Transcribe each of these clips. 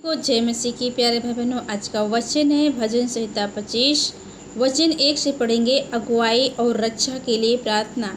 को जय मसीह की प्यारे भाई बहनों, आज का वचन है भजन संहिता 25 वचन 1 से पढ़ेंगे। अगुवाई और रक्षा के लिए प्रार्थना।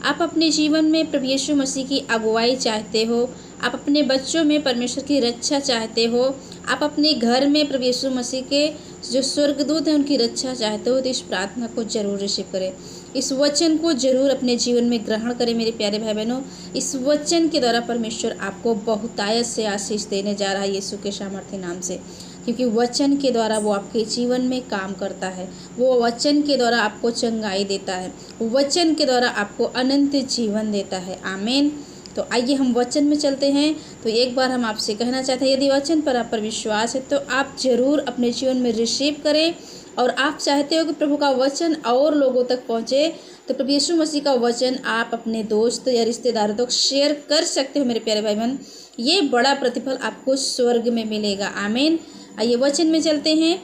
आप अपने जीवन में प्रभु यीशु मसीह की अगुवाई चाहते हो, आप अपने बच्चों में परमेश्वर की रक्षा चाहते हो, आप अपने घर में प्रभु यीशु मसीह के जो स्वर्गदूत हैं उनकी रक्षा चाहते हो, तो इस प्रार्थना को जरूर रिसीव करें। इस वचन को जरूर अपने जीवन में ग्रहण करें मेरे प्यारे भाई बहनों। इस वचन के द्वारा परमेश्वर आपको बहुतायत से आशीष देने जा रहा है यीशु के सामर्थ्य नाम से, क्योंकि वचन के द्वारा वो आपके जीवन में काम करता है। वो वचन के द्वारा आपको चंगाई देता है, वचन के द्वारा आपको अनंत जीवन देता है। आमीन। तो आइए हम वचन में चलते हैं। तो एक बार हम आपसे कहना चाहते हैं, यदि वचन पर आप पर विश्वास है तो आप जरूर अपने जीवन में रिसीव करें। और आप चाहते हो कि प्रभु का वचन और लोगों तक पहुंचे, तो प्रभु यीशु मसीह का वचन आप अपने दोस्त या रिश्तेदारों तक शेयर कर सकते हो मेरे प्यारे भाई बहन। ये बड़ा प्रतिफल आपको स्वर्ग में मिलेगा। आमीन। आइए वचन में चलते हैं।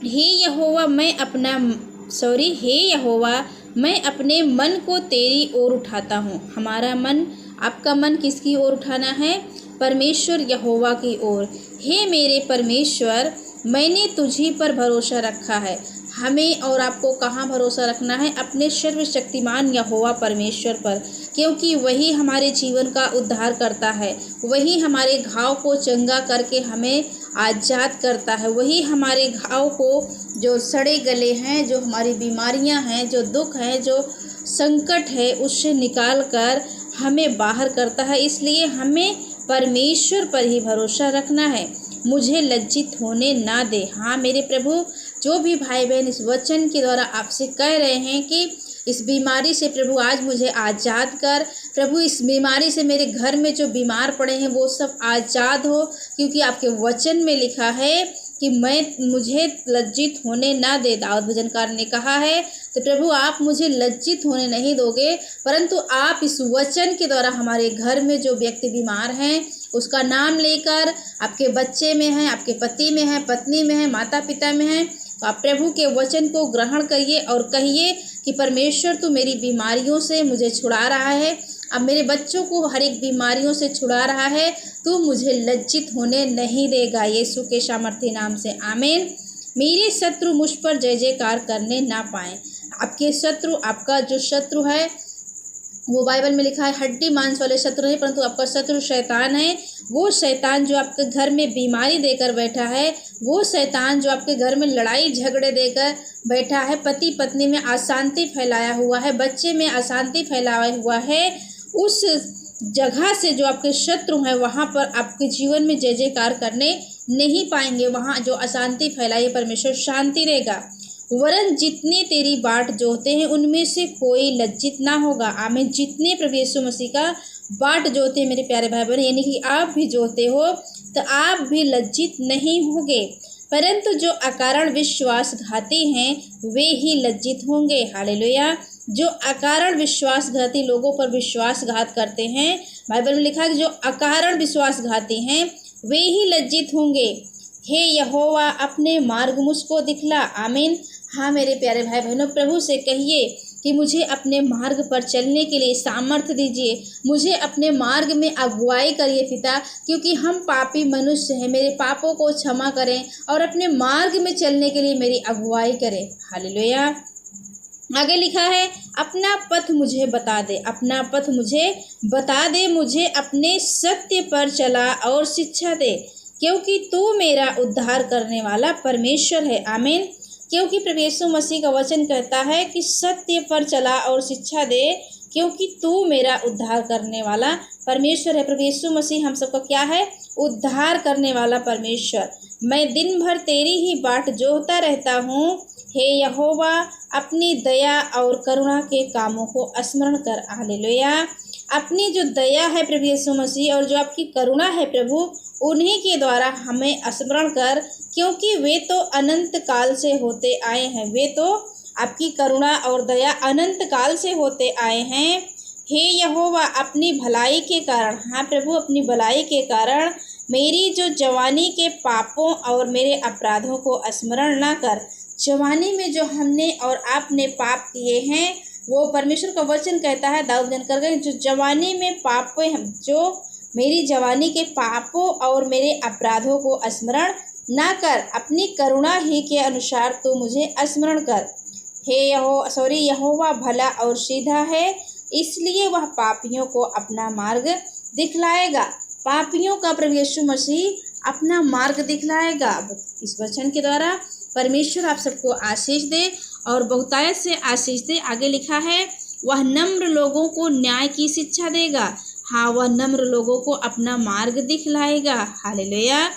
हे यहोवा मैं अपने मन को तेरी ओर उठाता हूँ। हमारा मन, आपका मन किसकी ओर उठाना है? परमेश्वर यहोवा की ओर। हे मेरे परमेश्वर, मैंने तुझी पर भरोसा रखा है। हमें और आपको कहाँ भरोसा रखना है? अपने सर्वशक्तिमान यहोवा परमेश्वर पर, क्योंकि वही हमारे जीवन का उद्धार करता है। वही हमारे घाव को चंगा करके हमें आज़ाद करता है। वही हमारे घाव को, जो सड़े गले हैं, जो हमारी बीमारियां हैं, जो दुख है, जो संकट है, उससे निकाल कर हमें बाहर करता है। इसलिए हमें परमेश्वर पर ही भरोसा रखना है। मुझे लज्जित होने ना दे। हाँ मेरे प्रभु, जो भी भाई बहन इस वचन के द्वारा आपसे कह रहे हैं कि इस बीमारी से प्रभु आज मुझे आज़ाद कर, प्रभु इस बीमारी से मेरे घर में जो बीमार पड़े हैं वो सब आज़ाद हो, क्योंकि आपके वचन में लिखा है कि मुझे लज्जित होने ना दे। दाऊद भजनकार ने कहा है। तो प्रभु आप मुझे लज्जित होने नहीं दोगे, परंतु आप इस वचन के द्वारा हमारे घर में जो व्यक्ति बीमार हैं उसका नाम लेकर, आपके बच्चे में है, आपके पति में है, पत्नी में है, माता पिता में है, तो आप प्रभु के वचन को ग्रहण करिए और कहिए कि परमेश्वर तू मेरी बीमारियों से मुझे छुड़ा रहा है, अब मेरे बच्चों को हर एक बीमारियों से छुड़ा रहा है, तू मुझे लज्जित होने नहीं देगा यीशु के सामर्थ्य नाम से। आमीन। मेरे शत्रु मुझ पर जय जयकार करने ना पाए। आपके शत्रु, आपका जो शत्रु है वो बाइबल में लिखा है हड्डी मांस वाले शत्रु नहीं, परंतु आपका शत्रु शैतान है। वो शैतान जो आपके घर में बीमारी देकर बैठा है, वो शैतान जो आपके घर में लड़ाई झगड़े देकर बैठा है, पति पत्नी में अशांति फैलाया हुआ है, बच्चे में अशांति फैलाया हुआ है, उस जगह से जो आपके शत्रु हैं वहाँ पर आपके जीवन में जय जयकार करने नहीं पाएंगे। वहाँ जो अशांति फैलाई परमेश्वर शांति देगा। वरन जितने तेरी बाट जोते हैं उनमें से कोई लज्जित ना होगा। आमीन। जितने प्रभु यीशु मसीह का बाट जोते हैं मेरे प्यारे भाई बहन, यानी कि आप भी जोते हो, तो आप भी लज्जित नहीं होगे, परंतु जो अकारण विश्वासघाती हैं वे ही लज्जित होंगे। हालेलुया। जो अकारण विश्वासघाती लोगों पर विश्वासघात करते हैं, बाइबल में लिखा है कि जो अकारण विश्वासघाती हैं वे ही लज्जित होंगे। हे यहोवा, अपने मार्ग मुझको दिखला। आमीन। हाँ मेरे प्यारे भाई बहनों, प्रभु से कहिए कि मुझे अपने मार्ग पर चलने के लिए सामर्थ्य दीजिए, मुझे अपने मार्ग में अगुवाई करिए पिता, क्योंकि हम पापी मनुष्य हैं। मेरे पापों को क्षमा करें और अपने मार्ग में चलने के लिए मेरी अगुवाई करें। हालेलुया। आगे लिखा है, अपना पथ मुझे बता दे, अपना पथ मुझे बता दे, मुझे अपने सत्य पर चला और शिक्षा दे, क्योंकि तू मेरा उद्धार करने वाला परमेश्वर है। आमीन। क्योंकि प्रभु यीशु मसीह का वचन कहता है कि सत्य पर चला और शिक्षा दे, क्योंकि तू मेरा उद्धार करने वाला परमेश्वर है। प्रभु यीशु मसीह हम सबका क्या है? उद्धार करने वाला परमेश्वर। मैं दिन भर तेरी ही बाट जोहता रहता हूँ। हे यहोवा, अपनी दया और करुणा के कामों को स्मरण कर। हालेलुया। अपनी जो दया है प्रभु यीशु मसीह और जो आपकी करुणा है प्रभु, उन्हीं के द्वारा हमें स्मरण कर, क्योंकि वे तो अनंत काल से होते आए हैं। वे तो आपकी करुणा और दया अनंत काल से होते आए हैं। हे यहोवा, अपनी भलाई के कारण, हाँ प्रभु, अपनी भलाई के कारण मेरी जो जवानी के पापों और मेरे अपराधों को स्मरण ना कर। जवानी में जो हमने और आपने पाप किए हैं, वो परमेश्वर का वचन कहता है, दाऊद भजन कर गए, जो जवानी में पाप जो मेरी जवानी के पापों और मेरे अपराधों को स्मरण ना कर, अपनी करुणा ही के अनुसार तो मुझे स्मरण कर। यहोवा भला और सीधा है, इसलिए वह पापियों को अपना मार्ग दिखलाएगा। पापियों का प्रभु यीशु मसीह अपना मार्ग दिखलाएगा। इस वचन के द्वारा परमेश्वर आप सबको आशीष दे और बहुतायत से आशीष दे। आगे लिखा है, वह नम्र लोगों को न्याय की शिक्षा देगा। हाँ, वह नम्र लोगों को अपना मार्ग दिखलाएगा। हालेलुया।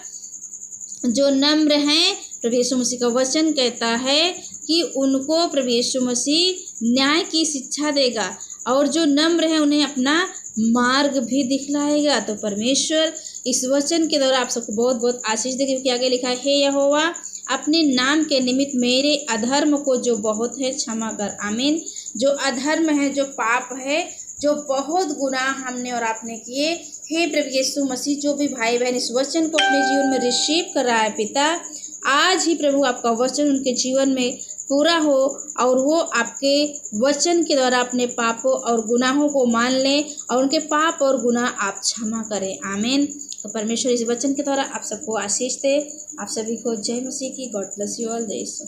जो नम्र हैं, प्रभु यीशु मसीह का वचन कहता है कि उनको प्रभु यीशु मसीह न्याय की शिक्षा देगा, और जो नम्र है उन्हें अपना मार्ग भी दिखलाएगा। तो परमेश्वर इस वचन के द्वारा आप सबको बहुत बहुत आशीष दे, क्योंकि आगे लिखा है, हे यहोवा अपने नाम के निमित्त मेरे अधर्म को जो बहुत है क्षमा कर। आमीन। जो अधर्म है, जो पाप है, जो बहुत गुनाह हमने और आपने किए, हे प्रभु यीशु मसीह, जो भी भाई बहन इस वचन को अपने जीवन में रिसीव कर रहा है पिता, आज ही प्रभु आपका वचन उनके जीवन में पूरा हो और वो आपके वचन के द्वारा अपने पापों और गुनाहों को मान लें और उनके पाप और गुनाह आप क्षमा करें। आमीन। तो परमेश्वर इस वचन के द्वारा आप सबको आशीष दे। आप सभी को जय मसीह की। God bless you all. जय यीशु।